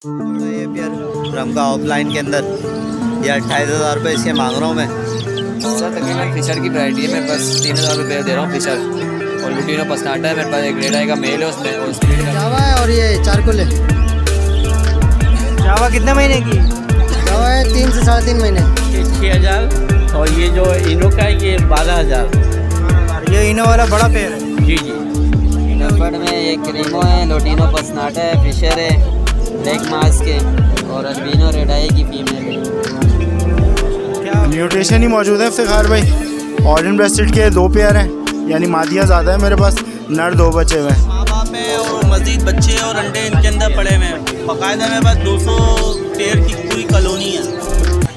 ये यार ड्रम का ऑफलाइन के अंदर ये 28,000 रुपये इसके मांग रहा हूँ मैं। सर तकरीबन फिशर की वैरायटी है, मैं बस 3,000 रुपये दे रहा हूँ फिशर। और लुटीनो पसनाटा है मेरे पास, एक रेड आई का मेल है उसमें, और स्प्लिट का जावा है और ये चारकोल है। जावा कितने महीने की? जावा है 3 से 3.5 महीने। 6,000 और ये जो इनो का है ये 12,000। ये इनो वाला बड़ा पेड़ है। जी जी। लेपर्ड में ये क्रीमो है, लोटिनो पसनाटा है, फिशर है, ब्लैक मास्क है, और अल्बिनो रेड आई की फीमेल है। न्यूट्रिशन ही मौजूद है इफ्तिखार भाई। ऑरेंज ब्रेस्टेड के 2 पेयर हैं, यानी मादिया ज़्यादा है मेरे पास, नर 2 बचे हुए हैं। माँ बाप है और मज़ीद बच्चे और अंडे इनके अंदर पड़े हुए हैं। बाकायदा मेरे पास 200 पेड़ की पूरी कॉलोनी है।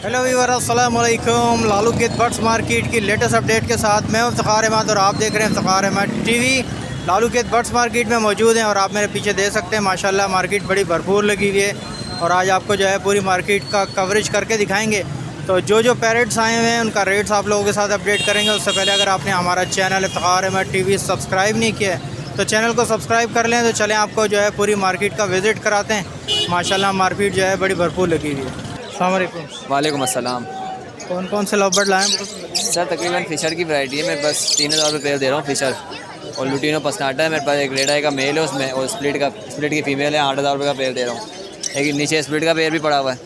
हेलो व्यूअर, अस्सलाम वालेकुम। लालू गेट बर्ड्स मार्केट की लेटेस्ट अपडेट के साथ मैं इफ्तिखार अहमद और आप देख रहे हैं Iftikhar Ahmad TV. Lalu Khet birds market में मौजूद हैं और आप मेरे पीछे देख सकते हैं माशाल्लाह मार्केट बड़ी भरपूर लगी हुई है। और आज आपको जो है पूरी मार्केट का कवरेज करके दिखाएंगे। तो जो पैरेट्स आए हुए हैं उनका रेट्स आप लोगों के साथ अपडेट करेंगे। उससे पहले अगर आपने हमारा channel Iftikhar Ahmad TV subscribe नहीं किया है तो चैनल को सब्सक्राइब कर लें। तो चलें आपको जो है पूरी मार्केट का विज़िट कराते हैं। माशाल्लाह मार्केट जो है बड़ी भरपूर लगी हुई है। अस्सलाम वालेकुम। वालेकुम अस्सलाम। कौन कौन से लव बर्ड लाए हैं? सर तकरीबन फिशर की वैरायटी है, मैं बस 3,000 रुपये दे रहा हूँ फिशर। और लुटीनो पसनाटा है मेरे पास, एक रेड आई का मेल है उसमें, और स्प्लिट की फीमेल है, 8,000 रुपये का पेयर दे रहा हूँ। लेकिन नीचे स्प्लिट का पेयर भी पड़ा हुआ है।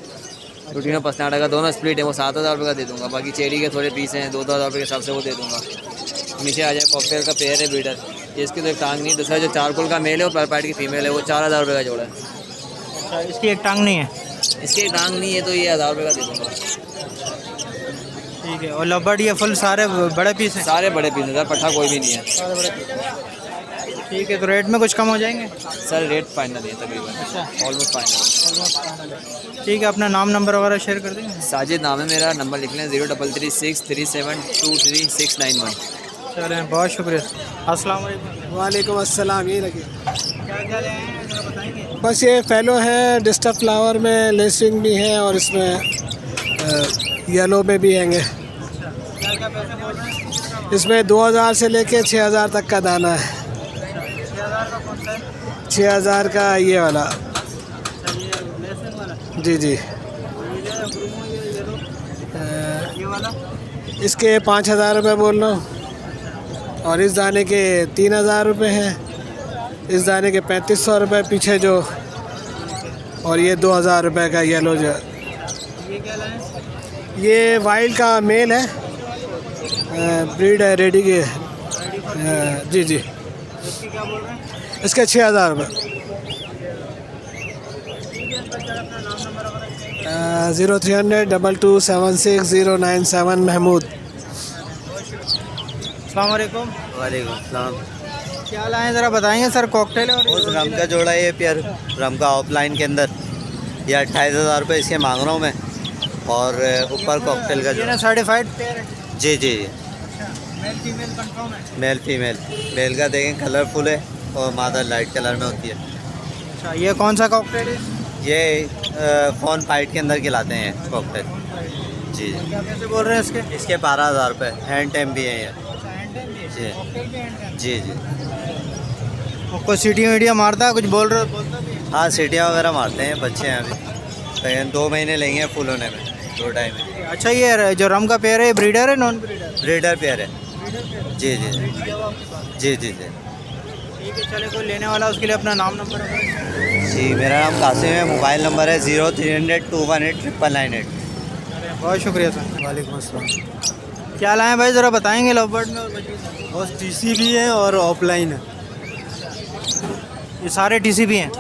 लुटीनो पसनाटा का दोनों स्प्लिट है, वो 7,000 रुपये का दे दूँगा। बाकी चेरी के थोड़े पीस हैं, 2,000 रुपये के हिसाब से वो दे दूँगा। नीचे आ जाए कॉकटेल का पेयर है ब्रीडर, ये इसकी तो एक टांग नहीं। दूसरा जो चारकोल का मेल है और परपाइट की फीमेल है, वो 4,000 रुपये का जोड़ा है। अच्छा, इसकी एक टांग नहीं है। इसकी एक टांग नहीं है तो ये 1,000 रुपये का दे दूँगा। ठीक है। और लव बर्ड ये फुल सारे बड़े पीस हैं? सारे बड़े पीस हैं सर, पट्ठा कोई भी नहीं है। ठीक है। तो रेट में कुछ कम हो जाएंगे? सर रेट फाइनल है तकरीबन, ऑलमोस्ट फाइनल। ठीक है। अपना नाम नंबर वगैरह शेयर कर देंगे? साजिद नाम है मेरा, नंबर लिख लें 033637233691। चलें, बहुत शुक्रिया। अस्सलाम वालेकुम। वालेकुम अस्सलाम। ये लगे क्या क्या ले आए हैं जरा बताएंगे? बस ये फेलो है, डिस्टर्ब फ्लावर में लेसिंग भी है और इसमें येलो में भी हैंगे। क्या क्या पैसे बोल रहे हैं? इसमें 2,000 से लेके 6,000 तक का दाना है। 6,000 का कौन सा है? 6,000 का ये वाला। अच्छा, ये लेसन वाला। जी जी। ये जो है ब्रूमो, ये येलो, ये वाला। इसके 5,000 रुपये बोल रहा हूँ, और इस दाने के 3,000 रुपये हैं। इस दाने के 3,500 रुपये पीछे जो, और ये 2,000 रुपये का येलो जो। ये क्या लाए? ये वाइल्ड का मेल है, ब्रीड है रेडी के। जी जी। इसकी क्या बोल रहे हैं? इसके 6,000 रुपये। ठीक है। तो चल अपना नाम नंबर वगैरह 0300 2276 महमूद। अस्सलाम वालेकुम। वालेकुम अस्सलाम। क्या लाए हैं ज़रा बताएंगे सर? कॉकटेल है और उस ड्रम का जोड़ा ये यार ड्रम का ऑफलाइन के अंदर ये 28,000 रुपये इसके मांग रहा हूँ मैं। और ऊपर कॉकटेल का ये जोड़ा। ना सर्टिफाइड पेयर है? जी जी। मेल फीमेल कंफर्म है? Male female. मेल का देखें कलरफुल है और मादा लाइट कलर में होती है। अच्छा, ये कौन सा कॉकटेल है? ये फ़ोन फाइट के अंदर खिलाते हैं कॉकटेल। जी जी। क्या पैसे बोल रहे हैं इसके? इसके 12,000 रुपये। हैंड टाइम भी है ये। अच्छा, हैंड टाइम भी है? जी। कॉकटेल भी हैंड टाइम? जी जी। और कोई सीटियाँ वीडिया मारता है? कुछ बोलता भी है? हाँ, सीटियाँ वगैरह मारते हैं, बच्चे हैं अभी। तकरीबन 2 महीने लेंगे फुल होने में, 2-2.5 महीने। अच्छा, ये जो रम का पेयर है ब्रीडर है नॉन ब्रीडर? ब्रीडर पेयर है। जी जी जी जी जी। ठीक है। चले, कोई लेने वाला उसके लिए अपना नाम नंबर है? जी, मेरा नाम कासिम है। मोबाइल नंबर है 0300 218 998। बहुत शुक्रिया सर। वालेकुम अस्सलाम। क्या लाए हैं भाई, ज़रा बताएंगे लव बर्ड में? और बच्चे बस टीसी भी है और ऑफलाइन है। ये सारे टीसीबी हैं?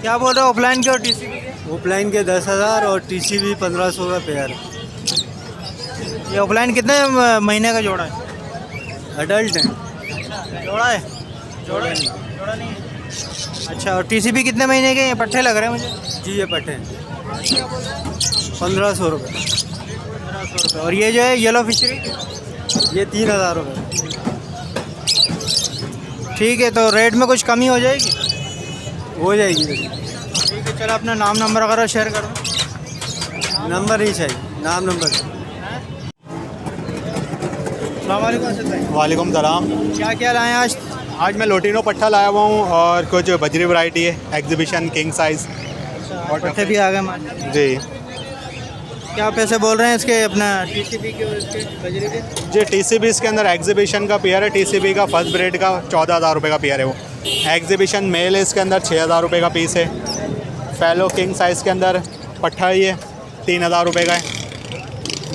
क्या बोल रहे हो? ऑफलाइन के और टीसीबी के? ऑफलाइन के 10,000 और टीसी भी 1,500 का पेयर। ये ऑफलाइन कितने महीने का जोड़ा है? अडल्ट है। जोड़ा है? जोड़ा नहीं है। अच्छा, और टीसीबी कितने महीने के? ये पट्टे लग रहे हैं मुझे। जी ये पटे 1,500 रुपये। 1,500 रुपये। और ये जो है येलो फिशरी? ये 3,000 रुपये। ठीक है। तो रेट में कुछ कमी हो जाएगी? हो जाएगी। ठीक है। चलो, अपना नाम नंबर वगैरह शेयर करो। नंबर ही चाहिए, नाम नंबर। अस्सलाम वालेकुम असद भाई। वालेकुम सलाम। क्या क्या लाए हैं आज? आज मैं लोटिनो पट्टा लाया हुआ हूँ और कुछ बजरी वैरायटी है, एग्जीबिशन किंग साइज़ और पट्टे भी आ गए माशाल्लाह। जी। क्या पैसे बोल रहे हैं इसके अपना टीसीबी के और इसके बजरी के? जी टीसीबी इसके अंदर एग्जीबिशन का पेयर है, टीसीबी का फर्स्ट ब्रेड का 14,000 रुपये का पेयर है वो। एग्जीबिशन मेल है, इसके अंदर 6,000 रुपये का पीस है। फैलो किंग साइज़ के अंदर पट्टा है, ये 3,000 रुपये का है।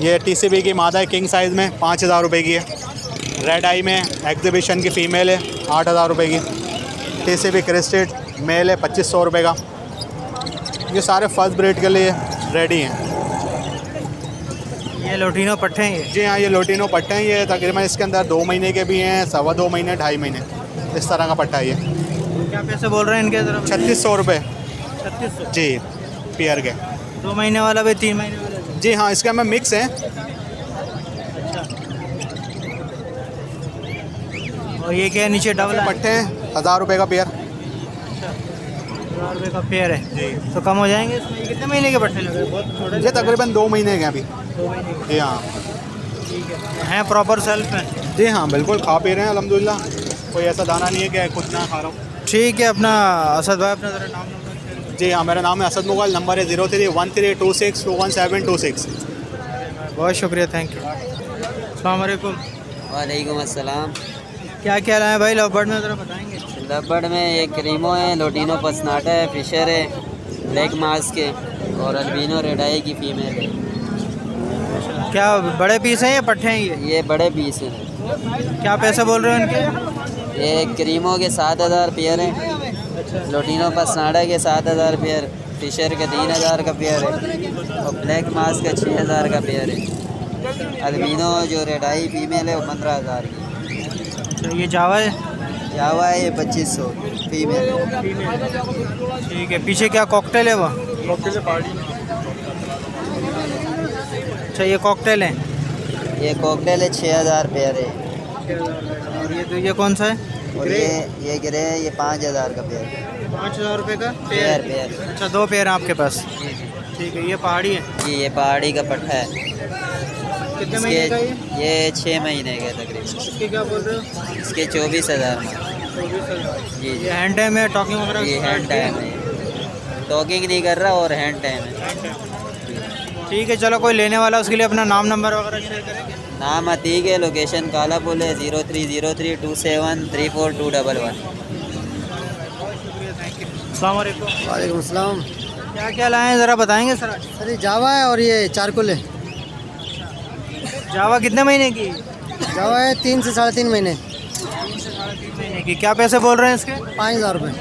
ये टीसीबी की मादा है किंग साइज़ में, 5,000 रुपये की है। रेड आई में एग्जीबिशन की फ़ीमेल है, 8,000 रुपये की। टीसीबी क्रिस्टेड मेल है, 2,500 रुपये का। ये सारे फर्स्ट ब्रेड के लिए रेडी हैं। ये लोटिनो पट्टे हैं ये? जी हाँ, ये लोटिनो पट्टे हैं। ये तकरीबन इसके अंदर 2 महीने के भी हैं, 2.25 महीने, 2.5 महीने, इस तरह का पट्टा है ये। क्या पैसे बोल रहे हैं इनके तरफ? 3,600 रुपये 3600 जी पेयर के। 2 महीने वाला भी 3 महीने वाला भी? जी हाँ, इसके में मिक्स है। और ये क्या है नीचे डबल पट्टे हैं, 1,000 रुपये का पेयर। 1000 रुपये का पेयर है जी। तो कम हो जाएंगे इसमें? ये कितने महीने के पट्टे लगे? बहुत छोटे ये तकरीबन 2 महीने के हैं अभी। 2 महीने के। जी हाँ। ठीक है, हैं प्रॉपर सेल्फ में? जी हाँ, बिल्कुल खा पी रहे हैं अल्हम्दुलिल्लाह। कोई ऐसा दाना नहीं है कि कुछ ना खा रहा हूँ। ठीक है, अपना असद भाई अपना ज़रा नाम नंबर शेयर करें। जी हाँ, मेरा नाम है असद मुगल, नंबर है 031326211726। बहुत शुक्रिया, थैंक यू। अस्सलाम वालेकुम। वालेकुम अस्सलाम। क्या क्या लाए भाई लवबर्ड में, ज़रा बताएंगे? लबड़ में ये क्रीमो है, लोटिनो पसनाटा है, फिशर है, ब्लैक मास्क है और अल्बिनो रेडाई की फ़ीमेल है। क्या बड़े पीस हैं या पट्टे हैं ये बड़े पीस हैं। क्या पैसे बोल रहे हो इनके? ये क्रीमो के 7,000 पेयर है, लोटिनो पसनाटा के 7,000 पेयर, फिशर के 3,000 का पेयर है और ब्लैक मास्क का 6,000 का पेयर है। अल्बिनो जो रेडाई फ़ीमेल है वो 15,000 की। तो ये जावा है? जावा है ये 2,500 फीमेल। ठीक है, पीछे क्या कॉकटेल है वो? अच्छा, ये कॉकटेल है? ये कॉकटेल है, 6,000 पेयर है। और ये तो ये कौन सा है? और ये ग्रे है, ये 5,000 का पेयर है। 5,000 रुपये का पेयर पेयर? पेयर। अच्छा, 2 पेयर हैं आपके पास? ठीक है, ये पहाड़ी है? जी ये पहाड़ी का पट्टा है। कितने महीने का ये 6 महीने का तकरीबन। इसके क्या बोल रहे हो? इसके 24,000 में। 24,000। जी ये हैंड टाइम है, टॉकिंग वगैरह? ये हैंड टाइम है, टॉकिंग नहीं कर रहा और हैंड टाइम है। ठीक है, चलो कोई लेने वाला उसके लिए अपना नाम नंबर वगैरह शेयर करेंगे? नाम अतीक है, लोकेशन काला पुल है, 0303273421। अस्सलाम वालेकुम। वालेकुम अस्सलाम। क्या क्या लाए हैं ज़रा बताएंगे सर? सर ये जावा है और ये चारकोल है। जावा कितने महीने की? जावा है 3 से 3.5 महीने। 3 से 3.5 महीने की। क्या पैसे बोल रहे हैं इसके? 5,000 रुपये।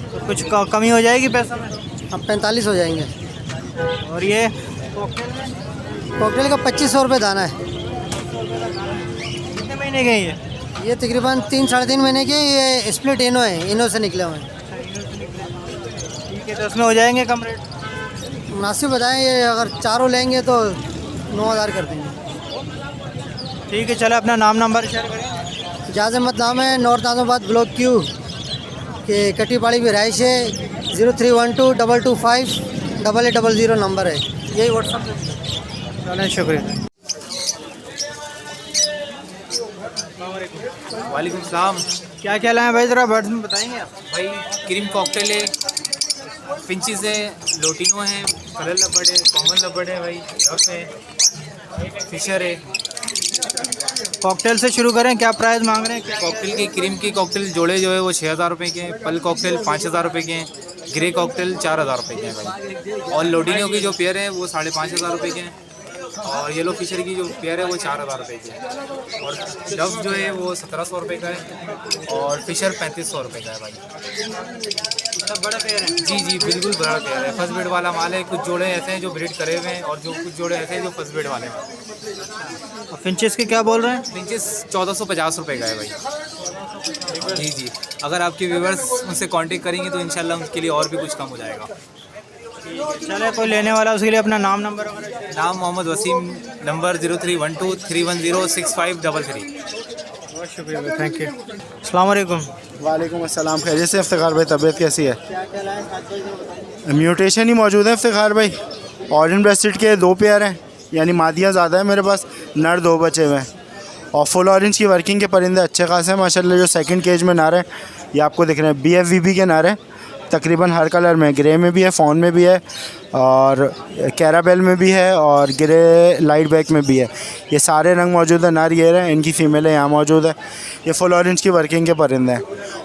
तो कुछ कमी हो जाएगी पैसा में? अब 45 हो जाएंगे। और ये कॉकटेल का 2,500 रुपये दाना है। कितने महीने के हैं ये तकरीबन 3 से 3.5 महीने के। ये स्प्लिट इनो है, इनो से निकले हुए हैं। ठीक है, तो उसमें हो जाएंगे कम रेट? मुनासिब बताएं, ये अगर चारों लेंगे तो 9,000 कर देंगे। ठीक है, चलो अपना नाम नंबर शेयर करें। इजाज़ अहमद नाम है, नॉर्थ आज़माबाद ब्लॉक क्यू के कटीपाड़ी भी रहाइश है। 0312225800 नंबर है, यही व्हाट्सअप। चलें, शुक्रिया। वालेकुम सलाम। क्या क्या लाए भाई, ज़रा बर्ड्स में बताएंगे आप? भाई क्रीम कॉकटेल है, फिंचेस है, लोटिनो है, कलर लबड़ है, कॉमन लबड़ है भाई, रफ है, फिशर है। कॉकटेल से शुरू करें, क्या प्राइस मांग रहे हैं? कॉकटेल की क्रीम की कॉकटेल जोड़े जो है वो 6,000 रुपये के हैं, पल कॉकटेल 5,000 रुपये के हैं, ग्रे कॉकटेल 4,000 रुपये के हैं भाई। और लोटिनो की जो पेयर है वो 5,500 रुपये के हैं और येलो फिशर की जो पेयर है वो 4,000 रुपये की है और डव जो है वो 1,700 रुपये का है और फिशर 3,500 रुपये का है भाई। सब बड़ा पेयर है? जी जी बिल्कुल बड़ा पेयर है, फर्स्ट बेड वाला माल है। कुछ जोड़े ऐसे हैं जो ब्रीड करे हुए हैं और जो कुछ जोड़े ऐसे हैं जो फर्स्ट बेड वाले हैं। और फिंचेस के क्या बोल रहे हैं? फिंचेस 1,450 रुपये का है भाई। जी जी, अगर आपके व्यूवर्स उनसे कांटेक्ट करेंगे तो इंशाल्लाह उनके लिए और भी कुछ कम हो जाएगा। चले, कोई लेने वाला उसके लिए अपना नाम नंबर वगैरह? नाम मोहम्मद वसीम, नंबर 0312310333। बहुत शुक्रिया, थैंक यू। अस्सलाम वालेकुम। वालेकुम अस्सलाम। खैरियत से इफ्तिखार भाई, तबीयत कैसी है? क्या क्या लाए साथ भाई? म्यूटेशन ही मौजूद है इफ्तिखार भाई। ऑरेंज ब्रेस्टेड के 2 पेयर हैं, यानी मादियाँ ज़्यादा है मेरे पास, नर 2 बचे हुए हैं। और फुल ऑरेंज की वर्किंग के परिंदे अच्छे खासे हैं माशाल्लाह। जो सेकंड केज में नारे ये आपको दिख रहे हैं BFVB के नारे, तकरीबन हर कलर में, ग्रे में भी है, फ़ॉन में भी है और कैराबेल में भी है और ग्रे लाइट ब्लैक में भी है। ये सारे रंग मौजूद है। नर ये रहे, इनकी फ़ीमेलें यहाँ मौजूद है। ये फुल ऑरेंज की वर्किंग के परिंदे हैं।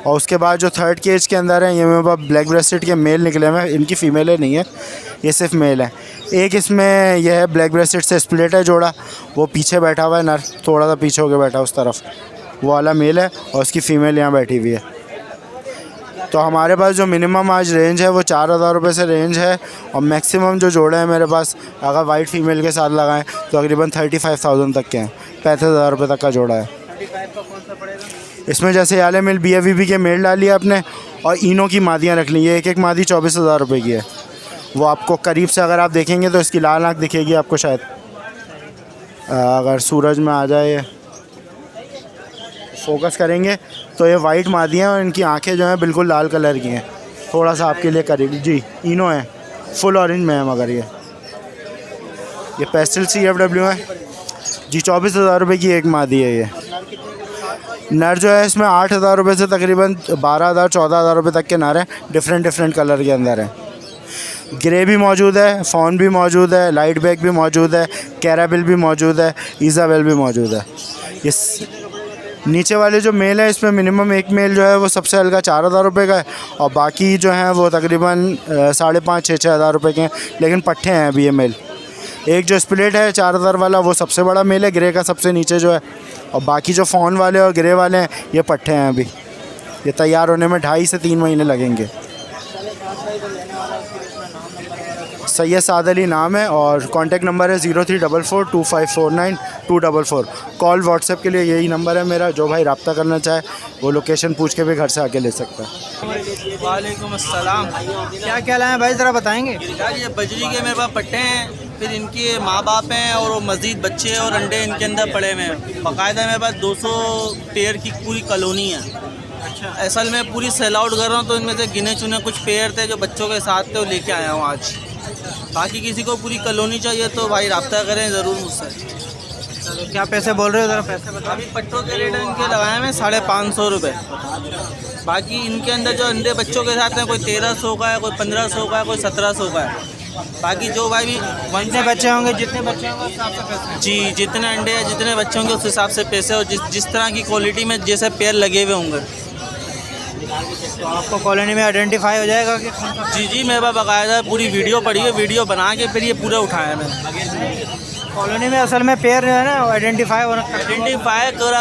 और उसके बाद जो थर्ड केज के अंदर है ये मेरे पास ब्लैक ब्रेस्टेड के मेल निकले हुए हैं। इनकी फ़ीमेलें नहीं है, ये सिर्फ मेल है। एक इसमें यह है ब्लैक ब्रेस्टेड से स्प्लिट है जोड़ा, वो पीछे बैठा हुआ है नर, थोड़ा सा पीछे होकर बैठा उस तरफ, वो वाला मेल है और उसकी फ़ीमेल यहाँ बैठी हुई है। तो हमारे पास जो मिनिमम आज रेंज है वो 4000 रुपये से रेंज है और मैक्सिमम जो जोड़े हैं मेरे पास अगर वाइट फ़ीमेल के साथ लगाएं तो तकरीबन 35,000 तक के हैं, 35,000 रुपये तक का जोड़ा है। इसमें जैसे याले मिल BFVB के मेल डाली है आपने और इनो की मादियाँ रख ली, ये एक एक मादी 24,000 रुपये की है। वो आपको करीब से अगर आप देखेंगे तो इसकी लाल आँख दिखेगी आपको शायद, अगर सूरज में आ जाए फोकस करेंगे तो ये वाइट मादियाँ और इनकी आंखें जो हैं बिल्कुल लाल कलर की हैं। थोड़ा सा आपके लिए करीब जी इनो है, फुल ऑरेंज में है मगर ये पेस्टल CFW है जी। 24,000 रुपये की एक मादी है ये। नर जो है इसमें 8,000 रुपये से तकरीबन 12,000 14,000 रुपये तक के नर हैं, डिफरेंट कलर के अंदर हैं। ग्रे भी मौजूद है, फ़ॉन भी मौजूद है, लाइट बैक भी मौजूद है, कैराबिल भी मौजूद है, इज़ाबेल भी मौजूद है। इस नीचे वाले जो मेल है इसमें मिनिमम एक मेल जो है वो सबसे हल्का 4,000 रुपये का है और बाकी जो हैं वो तकरीबन 5,500-6,000 6,000 रुपये के हैं, लेकिन पट्ठे हैं अभी ये मेल। एक जो स्प्लिट है 4,000 वाला वो सबसे बड़ा मेल है, ग्रे का सबसे नीचे जो है, और बाकी जो फ़ॉन वाले और ग्रे वाले हैं ये पट्ठे हैं। अभी ये तैयार होने में 2.5 से 3 महीने लगेंगे। सैयद साद अली नाम है और कॉन्टैक्ट नंबर है 03442549 कॉल व्हाट्सएप के लिए यही नंबर है मेरा। जो भाई रब्ता करना चाहे वो लोकेशन पूछ के भी घर से आके ले सकता है। वालेकुम अस्सलाम। क्या क्या लाए हैं भाई, ज़रा बताएंगे? यार ये बजरी के मेरे पास पट्टे हैं, फिर इनके माँ बाप हैं और वो मज़ीद बच्चे और अंडे इनके अंदर पड़े हुए हैं। बाकायदा मेरे पास 200 पेयर की पूरी कॉलोनी है। अच्छा, असल में पूरी सेल आउट कर रहा हूँ तो इनमें से गिने चुने कुछ पेयर थे जो बच्चों के साथ थे वो लेके आया हूँ आज। बाकी किसी को पूरी कॉलोनी चाहिए तो भाई रब्ता करें ज़रूर मुझसे। चलो क्या पैसे बोल रहे हो, ज़रा पैसे बताओ। अभी पट्टों के रेट इनके लगाए हैं 550 रुपये। बाकी इनके अंदर जो अंडे बच्चों के साथ हैं कोई 1300 का है, कोई 1500 का है, कोई 1700 का है। बाकी जो भाई जितने बच्चे होंगे उस हिसाब से पैसे जी, जितने अंडे हैं जितने बच्चे होंगे उस हिसाब से पैसे और जिस तरह की क्वालिटी में जैसे पेयर लगे हुए होंगे तो आपको कॉलोनी में आइडेंटिफाई हो जाएगा कि जी मेरे पास बाकायदा पूरी वीडियो पड़ी है, वीडियो बना के फिर ये पूरा उठाया मैंने। कॉलोनी में असल में पेयर जो है ना आइडेंटिफाई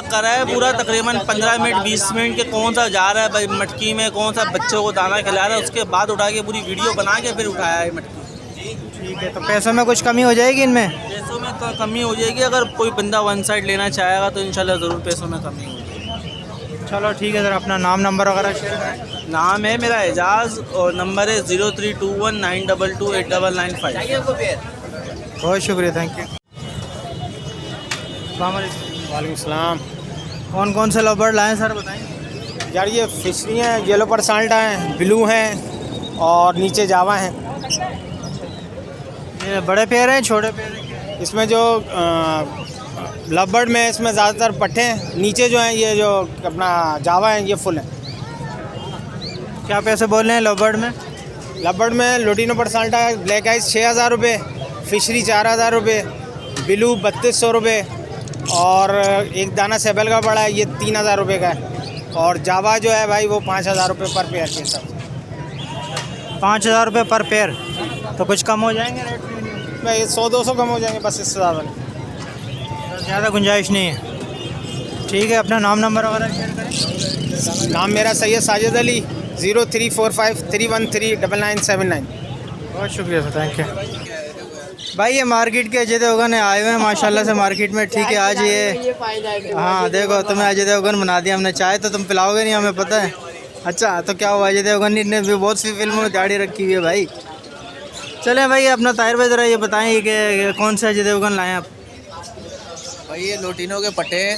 करा है पूरा, तकरीबन 15 मिनट 20 मिनट के कौन सा जा रहा है भाई मटकी में, कौन सा बच्चों को दाना खिला रहा है, उसके बाद उठा के पूरी वीडियो बना के फिर उठाया है मटकी। ठीक है, तो पैसों में कुछ कमी हो जाएगी इनमें? पैसों में तो कमी हो जाएगी, अगर कोई बंदा वन साइड लेना चाहेगा तो इंशाल्लाह ज़रूर पैसों में कमी होगी। चलो ठीक है, सर अपना नाम नंबर वगैरह शेयर करें। नाम है मेरा एजाज़ और नंबर है 0321922895। बहुत शुक्रिया, थैंक यू। वालेकुम सलाम। कौन कौन से लव बर्ड लाएँ सर बताएँ? यार ये फिशरी हैं, येलो परसाल्टा हैं, ब्लू हैं और नीचे जावा हैं। ये बड़े पेड़ हैं छोटे पेड़ हैं? इसमें जो लव बर्ड में इसमें ज़्यादातर पट्टे हैं, नीचे जो हैं ये जो अपना जावा हैं ये फुल हैं। क्या पैसे बोल रहे हैं लव बर्ड में? लव बर्ड में लोटिनो परसाल्टा है ब्लैक आइज 6,000 रुपये, फिशरी 4,000 रुपये, ब्लू 3,200 रुपये और एक दाना सेबल का बड़ा है ये 3,000 रुपये का है और जावा जो है भाई वो 5,000 रुपये पर पेयर के हिसाब से। 5,000 रुपये पर पेयर, तो कुछ कम हो जाएंगे रेट में? भाई 100-200 कम हो जाएंगे बस, इससे ज़्यादा नहीं, ज़्यादा गुंजाइश नहीं है। ठीक है, अपना नाम नंबर वगैरह शेयर करें। नाम मेरा सैयद साजिद अली, 0345313979। बहुत शुक्रिया सर, थैंक यू। भाई ये मार्केट के अजय देवगन आए हुए हैं माशाल्लाह से मार्केट में। ठीक है, आज ये हाँ देखो तुम्हें अजय देवगन बना दिया हमने। चाय तो तुम पिलाओगे नहीं हमें पता है। अच्छा तो क्या हुआ, अजय देवगन ने भी बहुत सी फिल्मों में दाढ़ी रखी हुई है भाई। चलें भाई, अपना ताहिर भाई ज़रा ये बताएं कि कौन से अजय देवगन लाएँ आप? भाई ये लोटिनो के पट्टे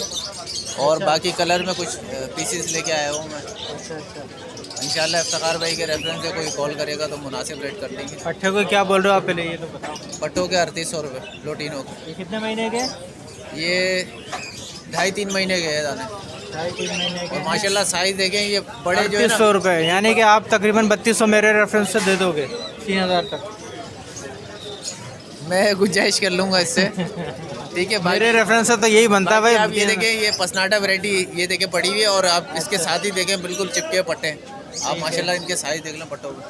और बाकी कलर में कुछ पीसेस लेके आया हूँ मैं। अच्छा, इंशाल्लाह इफ्तिखार भाई के रेफरेंस से कोई कॉल करेगा तो मुनासिब रेट कर देंगे। पट्टे को क्या बोल रहे हो आप, पहले ये तो बताओ। पट्टों के 3,800 रुपये लोटिनो के। ये कितने महीने के? ये 2.5-3 महीने के हैं दाने। 2.5-3 महीने और माशाल्लाह साइज़ देखें, ये बड़े जो है ना, 3200 रुपये, यानी कि आप तकरीबन 3200 मेरे रेफरेंस से दे दोगे 3000 तक। मैं गुंजाइश कर लूँगा इससे। ठीक है, मेरे रेफरेंस से तो यही बनता है भाई। आप ये देखें, ये पसनाटा वैरायटी ये देखें पड़ी हुई है, और आप इसके साथ ही देखें बिल्कुल चिपके पट्टे। आप माशाल्लाह इनके साइज़ देख लें पट्टों को।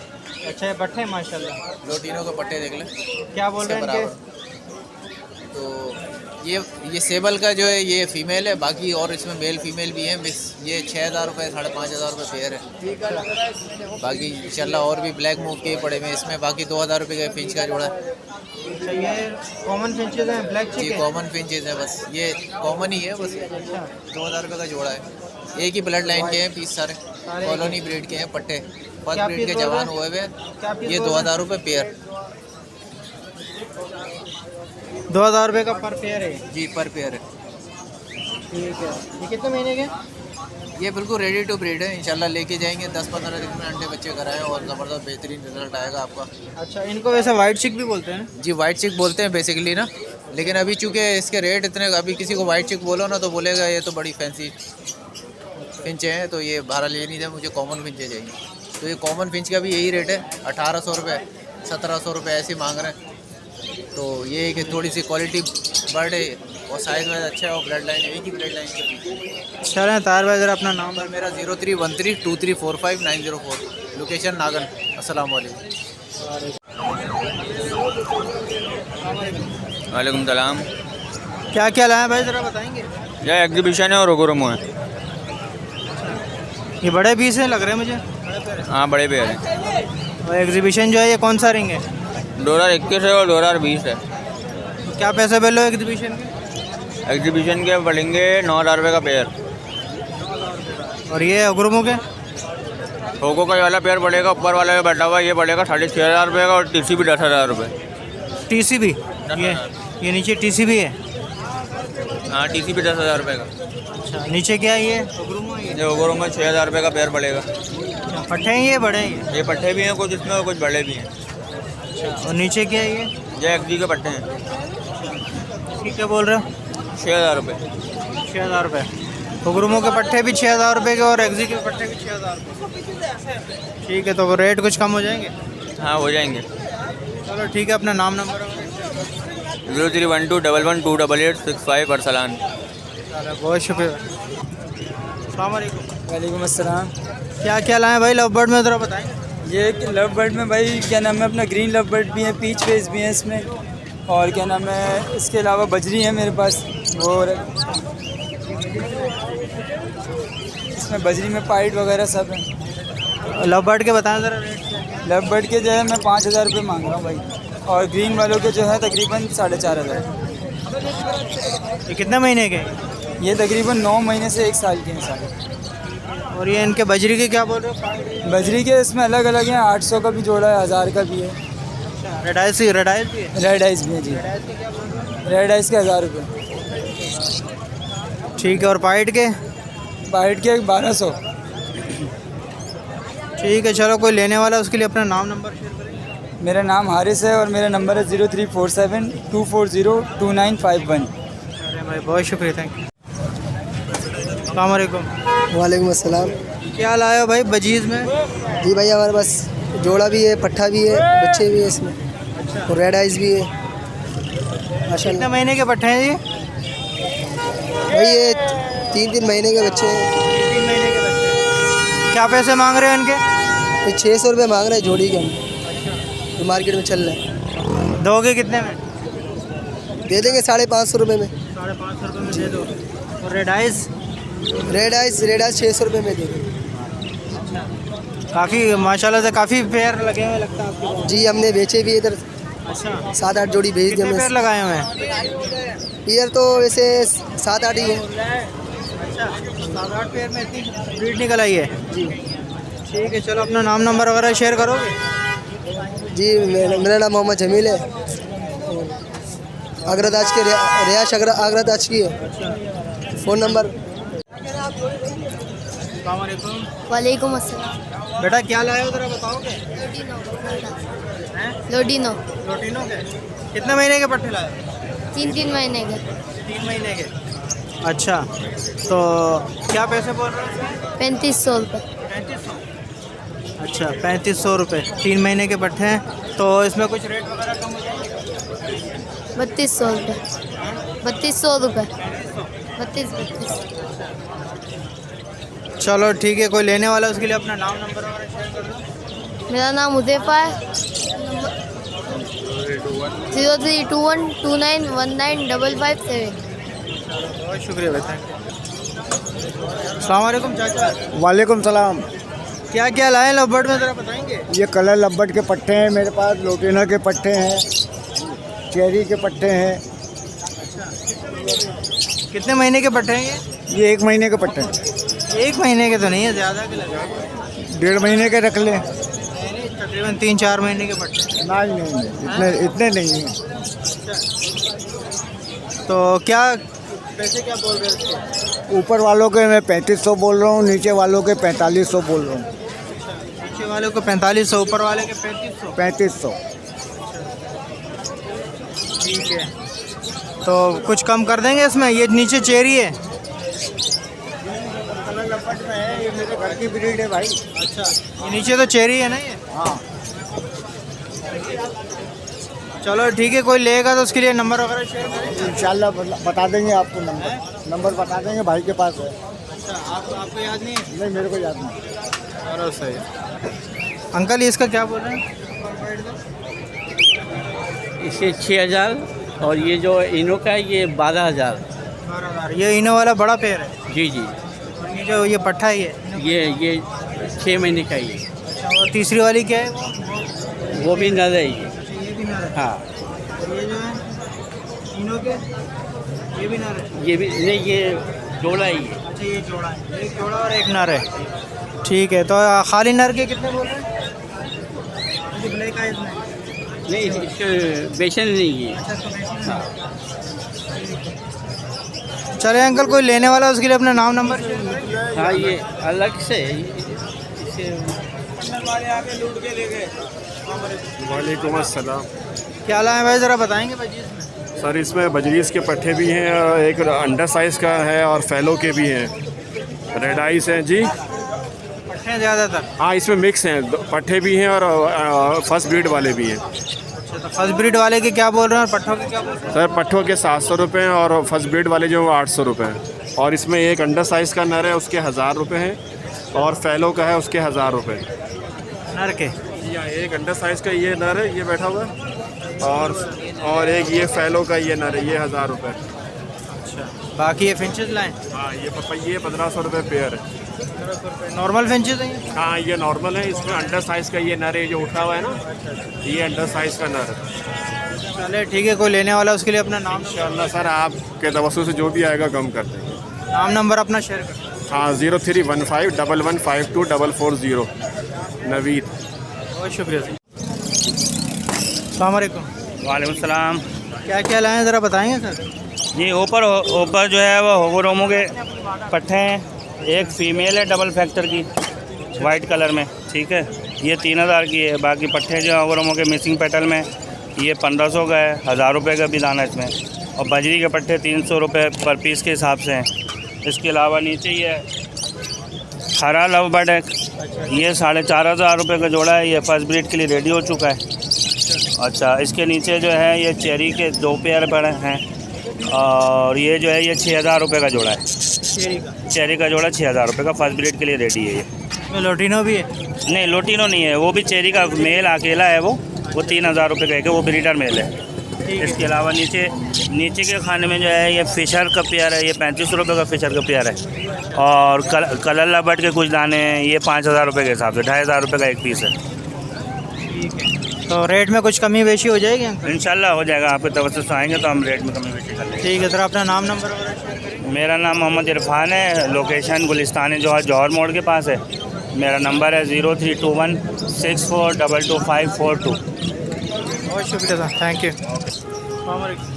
अच्छा, ये पट्टे माशाल्लाह, लोटिनों के पट्टे देख लें क्या बोल रहे हैं इनके? तो ये सेबल का जो है ये फ़ीमेल है, बाकी और इसमें मेल फीमेल भी हैं मिक्स। ये 6,000 रुपये 5,500 रुपये पेयर है। बाकी इंशाल्लाह और भी ब्लैक मूव के पड़े हुए हैं इसमें। बाकी 2,000 रुपये का फिंच का जोड़ा है। अच्छा, ये कॉमन फिंचेस हैं, ब्लैक जी चिक है? कॉमन फिंचेज है, बस ये कॉमन ही है बस। 2,000 रुपये का जोड़ा है। एक ही ब्लड लाइन के हैं पीस सारे, कॉलोनी ब्रीड के हैं पट्टे। फर्स्ट क्या ब्रीड के पीस जवान बोल हुए हुए क्या हैं। पीस ये बोल 2,000 रुपये पेयर। 2,000 रुपये का पर पेयर है। जी पर पेयर है। ठीक है, ये कितने महीने के? ये बिल्कुल रेडी टू ब्रीड है। इंशाल्लाह लेके जाएंगे 10-15 दिन में अंडे बच्चे कराएं और ज़बरदस्त बेहतरीन रिजल्ट आएगा आपका। अच्छा, इनको वैसे वाइट चिक भी बोलते हैं ना? जी वाइट चिक बोलते हैं बेसिकली ना, लेकिन अभी चूँकि इसके रेट इतने, अभी किसी को वाइट चिक बोलो ना तो बोलेगा ये तो बड़ी फैंसी फिंचे हैं, तो ये बारह ले नहीं जाए, मुझे कॉमन फिंचे चाहिए। तो ये कॉमन फिंच का भी यही रेट है, 1,800 रुपये 1,700 रुपये ऐसे मांग रहे हैं। तो ये है कि थोड़ी सी क्वालिटी बर्ड है और साइज़ वाइज अच्छा है और ब्लड लाइन एक ही ब्लड लाइन के। चलें तार भाई, ज़रा अपना नाम। नंबर मेरा 03132345 लोकेशन नागन। अस्सलाम वालेकुम। वालेकुम सलाम। क्या क्या लाया भाई, ज़रा बताएंगे? यह एग्जीबिशन है और ओगोरोमो है। ये बड़े पीस हैं लग रहे हैं मुझे। हाँ बड़े पेयर हैं। और एग्जीबिशन जो है ये कौन सा रिंग है? 2021 है और 2020 है। क्या पैसे बेलो एग्जीबिशन के? एग्जीबिशन के पड़ेंगे 9,000 रुपये का पेयर। और ये अगुरमो के? होगो का वाला पेयर पड़ेगा, ऊपर वाला जो बैठा हुआ ये पड़ेगा 6,500 रुपये का, और टीसी भी 10,000 रुपये। टीसी भी? ये नीचे टीसी भी है? हाँ टीसी भी 10,000 रुपये का। अच्छा, नीचे क्या है ये? ये ओगोरोमो में 6,000 रुपये का पेयर पड़ेगा। पट्टे हैं ये, बड़े हैं ये पट्टे भी हैं कुछ इसमें और कुछ बड़े भी हैं। और नीचे क्या है ये? ये एक्जी के पट्टे हैं। ठीक, क्या बोल रहे हो? 6,000 रुपये। 6,000 रुपये। अगुरमो के पट्टे भी 6,000 रुपये के और एक्जी के पट्टे भी 6,000 रुपये। ठीक है, तो रेट कुछ कम हो जाएंगे? हाँ हो जाएंगे। चलो ठीक है, अपना नाम नंबर? 0312112885 अरसलान। बहुत शुक्रिया। अस्सलाम वालेकुम। वालेकुम अस्सलाम। क्या क्या लाए भाई लव बर्ड में, ज़रा बताएं। ये लव बर्ड में भाई क्या नाम है अपना, ग्रीन लव बर्ड भी है, पीच फेस भी है इसमें, और क्या नाम है इसके अलावा बजरी है मेरे पास वो, इसमें बजरी में पाइट वगैरह सब है। लव बर्ड के बताएं ज़रा रेट। लव बर्ड के जो है मैं 5,000 रुपये मांग रहा हूँ भाई, और ग्रीन वालों के जो है तकरीबन 4,500। ये कितने महीने के? ये तकरीबन 9 महीने से 1 साल के हैं सारे। और ये इनके बजरी के क्या बोल रहे हो? बजरी के इसमें अलग अलग हैं, 800 का भी जोड़ा है, 1,000 का भी है। रेड आइस भी है? रेड आइस भी है जी। रेड आइस के 1,000 रुपये। ठीक है, और पाइट के? पाइट के 1,200। ठीक है, चलो कोई लेने वाला उसके लिए अपना नाम नंबर शेयर करें। मेरा नाम हारिस है और मेरा नंबर है 034724022951। अरे भाई बहुत शुक्रिया, थैंक यू। अस्सलाम वालेकुम। वालेकुम अस्सलाम। क्या लाए हो भाई बजीज़ में? जी भाई हमारे पास जोड़ा भी है, पट्ठा भी है, बच्चे भी है इसमें। अच्छा। और रेड आइस भी है कितने माशाल्लाह। महीने के पट्टे हैं ये? भाई ये 3-3 महीने के बच्चे हैं। 3 महीने के बच्चे। क्या पैसे मांग रहे हैं इनके? ये 600 रुपये मांग रहे हैं जोड़ी के, हम जो मार्केट में चल रहे हैं। दोगे कितने में? दे देंगे 550 रुपये में। 550 रुपये में दे दो। और रेड आइस? रेड आइस 600 रुपये में दे देंगे। काफ़ी माशाल्लाह से काफ़ी पेयर लगे हुए लगता है आपके पास। जी हमने बेचे भी इधर। अच्छा, 7-8 जोड़ी भेज दी कितने हमने। पेयर लगाए हुए हैं? पेयर तो वैसे 7-8 ही है। अच्छा, 7-8 पेयर में इतनी ब्रीड निकल आई है। जी ठीक है, चलो अपना नाम नंबर वगैरह शेयर करोगे? जी मेरा नाम मोहम्मद जमील है, आगरादाज के रियाश आगरादाज की है। Phone number. वालेकुम अस्सलाम। बेटा क्या लाए हो ज़रा बताओगे? लोडिनो। लोटिनो के? कितने महीने के पट्टे लाए? 3 महीने के। 3 महीने के। अच्छा, तो क्या पैसे बोल रहे हो? 3500 रुपये। 3500। अच्छा, 3500 रुपये 3 महीने के पट्टे हैं। तो इसमें कुछ रेट वगैरह कम हो जाएगा? 3200 रुपये। 3200 रुपये। 32। चलो ठीक है, कोई लेने वाला उसके लिए अपना नाम नंबर वगैरह शेयर कर दो। मेरा नाम हुदैफा है। 032129195557। बहुत शुक्रिया भाई, थैंक यू। अस्सलाम वालेकुम चाचा। वालेकुम सलाम। क्या क्या लाए लवबर्ड में, ज़रा बताएंगे? ये कलर लब्बट के पट्टे हैं मेरे पास, लोटिना के पट्टे हैं, चेरी के पट्टे हैं। कितने महीने के पट्टे हैं ये 1 महीने के पट्टे हैं। 1 महीने के तो नहीं है, ज़्यादा के लगा। 1.5 महीने के रख लें। तकरीबन 3-4 महीने के पट्टे। नहीं, इतने नहीं हैं। तो क्या पैसे क्या बोल रहे हैं उसके? ऊपर वालों के मैं 3500 बोल रहा हूँ, नीचे वालों के 4500 बोल रहा हूँ। नीचे वाले को 4500, ऊपर वाले के 3500। 3500। ठीक है, तो कुछ कम कर देंगे इसमें? ये नीचे चेरी है। कलर लब्बट में है, ये मेरे घर की ब्रीड है भाई। अच्छा, ये नीचे तो चेरी है ना ये? हाँ। चलो ठीक है, कोई लेगा तो उसके लिए नंबर वगैरह शेयर करें। इंशाल्लाह बता देंगे आपको, नंबर बता देंगे, भाई के पास है। अच्छा, आपको याद नहीं है? नहीं, मेरे को याद नहीं। चलो सही। अंकल ये इसका क्या बोल रहे हैं? इसे 6000 और ये जो इनो का है ये 12000। 12,000। ये इनो वाला बड़ा पेड़ है? जी जी। और ये जो ये पट्ठा है ये 6 महीने का ही है। अच्छा, और तीसरी वाली क्या है वो भी नर है ये। ये भी नर है? हाँ। और ये जो है इनो के, ये भी नर है? ये भी नहीं, ये जोड़ा ही है। अच्छा, ये जोड़ा है, एक जोड़ा और एक नर है। ठीक है, तो खाली नर के कितने बोल रहे हैं? ये ब्लैक आइज में नहीं, इसके बेचन नहीं है। हाँ। चले अंकल, कोई लेने वाला उसके लिए अपना नाम नंबर? हाँ, ये अलग से इसे लूट के ले गए। वालेकुम अस्सलाम। क्या लाए भाई, ज़रा बताएंगे भाई जी इसमें? सर इसमें बजरीस के पट्टे भी हैं, एक अंडर साइज़ का है और फैलो के भी हैं, रेड आइस हैं जी। पट्टे हैं ज़्यादातर? हाँ, इसमें मिक्स हैं, पट्टे भी हैं और फर्स्ट ब्रीड वाले भी हैं। अच्छा, तो फर्स्ट ब्रीड वाले के क्या बोल रहे हैं और पट्ठों के क्या बोल रहे हैं? सर पट्ठों के 700 रुपये हैं और फर्स्ट ब्रीड वाले जो 800 रुपये हैं। और इसमें एक अंडर साइज़ का नर है, उसके 1000 रुपये हैं, और फैलो का है उसके 1000 रुपये। नर के? या एक अंडर साइज़ का ये नर है, ये बैठा हुआ है, और एक ये फैलो का ये नर है, ये 1000 रुपये। अच्छा, बाकी ये फिंचेस लाएँ? हाँ, ये 1500 रुपये पेयर है। नॉर्मल फिंचेस हैं? हाँ, ये नॉर्मल है, इसमें अंडर साइज़ का ये नर है जो उठा हुआ है ना, ये अंडर साइज़ का नर है। चले ठीक है, कोई लेने वाला उसके लिए अपना नाम? इंशाल्लाह सर, आपके तवज्जो से जो भी आएगा कम कर देंगे। नाम नंबर अपना शेयर कर। हाँ, 031511524440 नवीद। बहुत शुक्रिया सर। अस्सलाम वालेकुम। वालेकुम सलाम। क्या क्या लाए हैं, ज़रा बताएंगे सर? ये ऊपर जो है वो होगोरोमो के पट्टे हैं, एक फ़ीमेल है डबल फैक्टर की वाइट कलर में, ठीक है, ये 3000 की है। बाकी पट्टे जो होगोरोमो के मिसिंग पेटल में, ये 1500 का है, 1000 रुपये का भी दाना इसमें। और बजरी के पट्टे 300 रुपये पर पीस के हिसाब से हैं। इसके अलावा नीचे ये हरा लव बर्ड है, ये 4500 रुपये का जोड़ा है, ये फर्स्ट ब्रीड के लिए रेडी हो चुका है। अच्छा, इसके नीचे जो है ये चेरी के 2 पेयर पड़े हैं, और ये जो है ये 6000 रुपये का जोड़ा है। चेरी का जोड़ा 6000 रुपये का, फर्स्ट ब्रीड के लिए रेडी है ये। लोटिनो भी है? नहीं, लोटिनो नहीं है, वो भी चेरी का मेल अकेला है, वो 3000 रुपये का है, वो ब्रीडर मेल है। इसके अलावा नीचे के खाने में जो है ये फ़िशर का पेयर है, ये 3500 रुपये का फ़िशर का पेयर है। और कलर लबट के कुछ दाने हैं, ये 5000 रुपये के हिसाब से, 2500 रुपये का एक पीस है। ठीक है, तो रेट में कुछ कमी बेशी हो जाएगी? इंशाल्लाह हो जाएगा, आपके तवज्जो से आएंगे तो हम रेट में कमी बेशी कर लेंगे। ठीक है सर, अपना नाम नंबर वगैरह शेयर करें। मेरा नाम मोहम्मद इरफान है, लोकेशन गुलिस्तान जौहर मोड़ के पास है। मेरा नंबर है 032164222542। बहुत शुक्रिया सर, थैंक यू।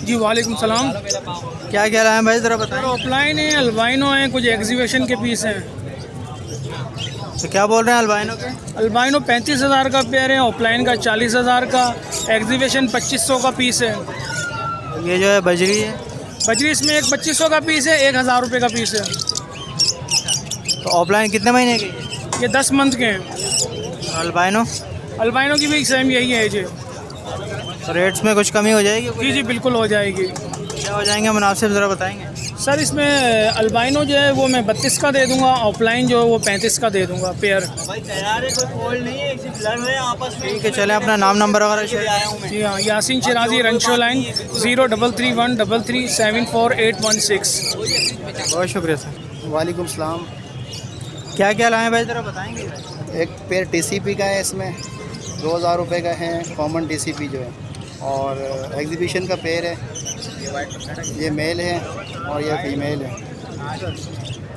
जी वालेकुम सलाम। क्या क्या लाए हैं भाई, ज़रा बताएं। ऑफलाइन है, अल्बाइनो हैं, कुछ एग्जीबिशन के पीस हैं। तो क्या बोल रहे हैं अल्बाइनो के? अल्बाइनो 35,000 का पेयर है, ऑफलाइन का 40,000 का, एग्जीबिशन 2500 का पीस है। ये जो है बजरी है? बजरी इसमें एक 2500 का पीस है, एक 1000 रुपये का पीस है। तो ऑफलाइन कितने महीने की? ये 10 मंथ के हैं। अल्बाइनो? अल्बाइनो की भी सेम यही है जी। तो रेट्स में कुछ कमी हो जाएगी? जी जी बिल्कुल हो जाएगी। क्या हो जाएंगे मुनासिब, ज़रा बताएंगे। सर इसमें अल्बाइनो जो है वो मैं 32 का दे दूंगा, ऑफलाइन जो है वो 35 का दे दूंगा पेयर। भाई तैयार है, कोई फॉल्ट नहीं है, सिर्फ लड़ रहे हैं आपस में। ठीक है, चलें अपना नाम नंबर वगैरह शेयर। जी हाँ, यासीन शिराजी, रंशो लाइन 033133748116। बहुत शुक्रिया सर। वालेकुम सलाम। क्या क्या लाएँ भाई, ज़रा बताएंगे। एक पेयर टीसीपी का है, इसमें 2000 रुपये का है, कॉमन टीसीपी जो है, और एग्जीबिशन का पेयर है। ये मेल है और ये फीमेल है,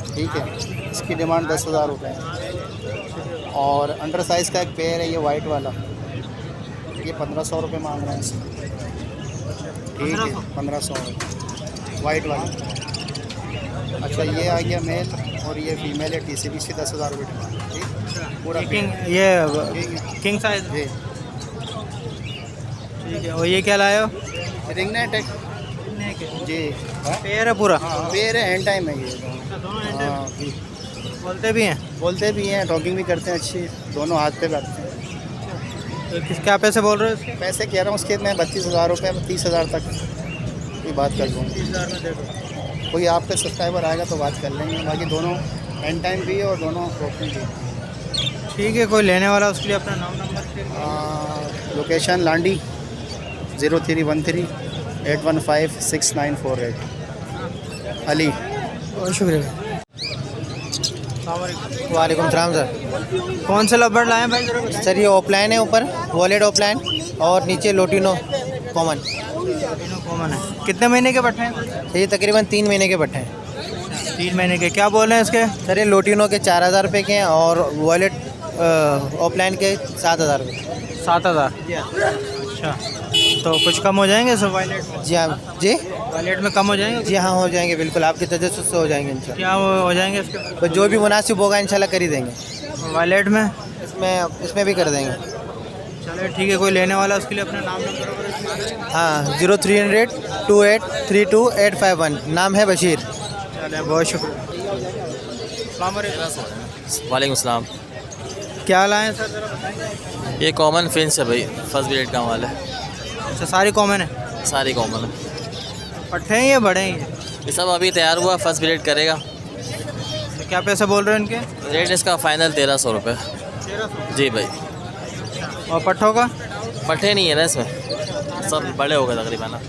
ठीक है। इसकी डिमांड 10,000 रुपये है। और अंडर साइज़ का एक पेयर है, ये वाइट वाला, ये 1500 रुपये मांग रहे हैं इसमें, ठीक है। 1500 वाइट वाला। अच्छा, ये आ गया मेल और ये फीमेल है, टीसीपी से 10,000 रुपये डिमांड, ठीक। पूरा ये किंग साइज है, ठीक है। और ये क्या लाए हो? रिंग नेट है जी, पेयर है पूरा? हाँ पेयर है, हैंड टाइम है ये। हाँ जी, बोलते भी हैं? बोलते भी हैं, टॉकिंग भी करते हैं अच्छी, दोनों हाथ पे करते हैं। तो क्या पैसे बोल रहे हो इसके? पैसे कह रहा हूँ उसके मैं 32,000 रुपये, 30,000 तक कोई बात कर दूँगा। 30,000 में दे दो। कोई आप पे सब्सक्राइबर आएगा तो बात कर लेंगे। बाकी दोनों हैंड टाइम भी है और दोनों टॉकिंग भी। ठीक है, कोई लेने वाला उसके लिए अपना नाम नंबर। लोकेशन लांडी 0313815694 अली। बहुत शुक्रिया। वालेकुम सलाम सर। कौन से लबड़ लाए भाई? सर ये ऑफलाइन है, ऊपर वॉलेट ऑफलाइन और नीचे लोटिनो कॉमन। कॉमन है। कितने महीने के पट्टे हैं? ये तकरीबन 3 महीने के पट्टे हैं। 3 महीने के। क्या बोल रहे हैं इसके? सर ये लोटिनो के 4000 रुपये के हैं और वॉलेट ऑफलाइन के 7000 रुपये। 7000? अच्छा, तो कुछ कम हो जाएंगे सर वॉलेट में? जी हाँ जी, वॉलेट में कम हो जाएंगे? जी हाँ हो जाएंगे, बिल्कुल आपके तजस्सुस से हो जाएंगे इंशाल्लाह। क्या हो जाएंगे इसके? तो जो भी मुनासिब होगा इंशाल्लाह कर ही देंगे। वॉलेट में? इसमें भी कर देंगे। चलो ठीक है, कोई लेने वाला उसके लिए अपना नाम नंबर? हाँ 0300-2832-851। नाम है बशीर। चले, बहुत शुक्रिया। वालेकुम सलाम। क्या लाएँ सर, ज़रा बताएंगे। ये कॉमन फिंस है भाई, फर्स्ट ग्रेड का माल है। अच्छा, सारी कॉमन है? सारी कॉमन है। पट्टे हैं या बड़े हैं ये सब अभी तैयार हुआ, फर्स्ट ग्रेड करेगा। तो क्या पैसे बोल रहे हैं इनके? रेट इसका फ़ाइनल 1300 रुपये। 1300? जी भाई। और पट्ठों का? पट्टे नहीं है ना इसमें, सब बड़े हो गए तकरीबन।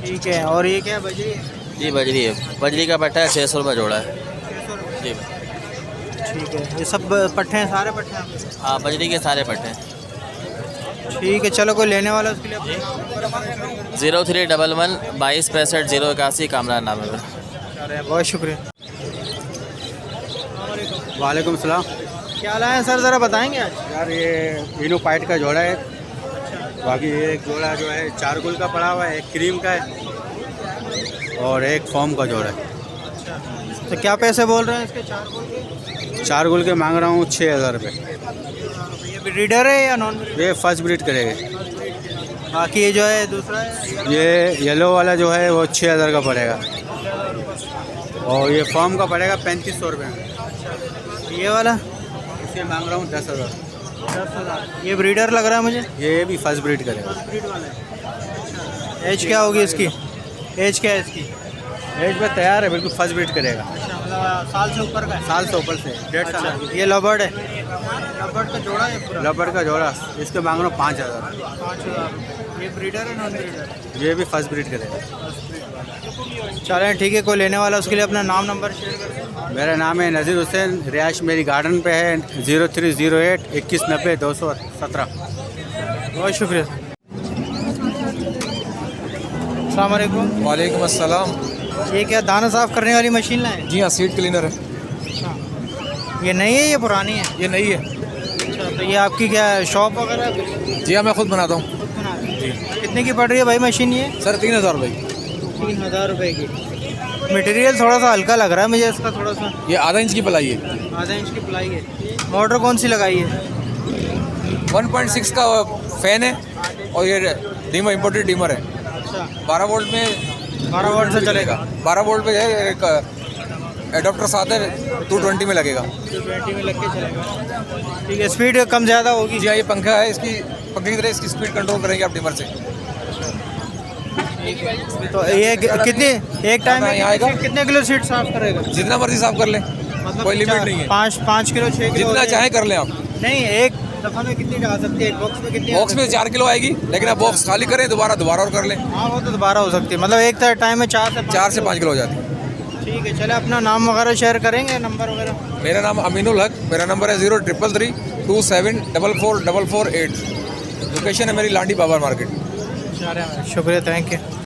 ठीक है। और ये क्या बजरी है? जी बजरी है, बजरी का पट्टा है 600 रुपये जोड़ा है। 600 रुपये? जी। ठीक है। ये सब पट्टे हैं, सारे पट्टे हैं? हाँ बजरी के सारे पट्टे हैं। ठीक है, चलो कोई लेने वाला उसके लिए 0311-2265-081 कामरान नाम है। बहुत शुक्रिया। वालेकुम सलाम। क्या लाए हैं सर, ज़रा बताएंगे आज? यार ये इनो पाइट का जोड़ा है, बाकी एक जोड़ा जो है चारगुल का पड़ा हुआ है, एक क्रीम का है और एक फॉर्म का जोड़ा है। तो क्या पैसे बोल रहे हैं इसके? चारगुल के मांग रहा हूँ 6,000 रुपये। ये ब्रीडर है या नॉन ब्रीडर? ये फर्स्ट ब्रीड करेगा। बाकी ये जो है दूसरा है, ये येलो वाला जो है वो 6,000 का पड़ेगा और ये फॉर्म का पड़ेगा 3500 रुपये। ये वाला? इसे मांग रहा हूँ 10,000। 10,000। ये ब्रीडर लग रहा है मुझे। ये भी फर्स्ट ब्रीड करेगा। ब्रीड वाला है। एज क्या होगी इसकी? एज क्या है इसकी? एज में तैयार है, बिल्कुल फर्स्ट ब्रीड करेगा। साल से ऊपर का है? साल से ऊपर से 1.5 साल। ये लबर्ड है? लबर्ड का जोड़ा है पूरा? लबड़ का जोड़ा, इसके मांग रहा हूँ 5,000। 5,000। ये ब्रीडर है नॉन ब्रीडर? ये भी फर्स्ट ब्रीड करेगा। चलें ठीक है, कोई लेने वाला उसके लिए अपना नाम नंबर शेयर कर दें। मेरा नाम है नज़ीर हुसैन, रिहाइश मेरी गार्डन पे है 0308-2190-217। बहुत शुक्रिया। अस्सलाम वालेकुम। वालेकुम अस्सलाम। ये क्या दाना साफ़ करने वाली मशीन लाए? जी हाँ, सीड क्लीनर है। अच्छा, ये नई है या पुरानी है? ये नई है। अच्छा, तो ये आपकी क्या शॉप वगैरह है? जी हाँ, मैं खुद बनाता हूँ। कितने की पड़ रही है भाई मशीन ये? सर 3,000 रुपये की। 3,000 रुपये की। मटेरियल थोड़ा सा हल्का लग रहा है मुझे इसका, थोड़ा सा। ये आधा इंच की प्लाई है। आधा इंच की प्लाई है। मोटर कौन सी लगाई है? 1.6 का फैन है और ये डीमर, इम्पोर्टेड डीमर है। 12 वोल्ट में 12 वोल्ट से चलेगा। 12 वोल्ट पे है, एक एडाप्टर साथ है, 220 में लगेगा। 220 में लग के चलेगा। ठीक है, स्पीड कम ज़्यादा होगी। जी हाँ, ये पंखा है, इसकी पंखे की तरह इसकी स्पीड कंट्रोल करेंगे आप डिमर से। तो ये कितनी एक टाइम में यहाँ आएगा, कितने किलो सीट साफ करेगा? जितना मर्जी साफ कर लें, कोई लिमिट नहीं है। 5 किलो 6 किलो जितना चाहे कर लें आप। नहीं, एक दफ़ा में कितनी डाल सकते हैं? एक बॉक्स में कितनी? बॉक्स में 4 किलो आएगी, लेकिन आप बॉक्स खाली करें दोबारा और कर लें। हाँ, वो तो दोबारा हो सकती है, मतलब एक टाइम में 4 से 5 किलो हो जाती है। ठीक है, चले अपना नाम वगैरह शेयर करेंगे, नंबर वगैरह? मेरा नाम अमीनुल हक, मेरा नंबर है 0333 274448। लोकेशन है मेरी लांडी बाबर मार्केट। शुक्रिया, थैंक यू।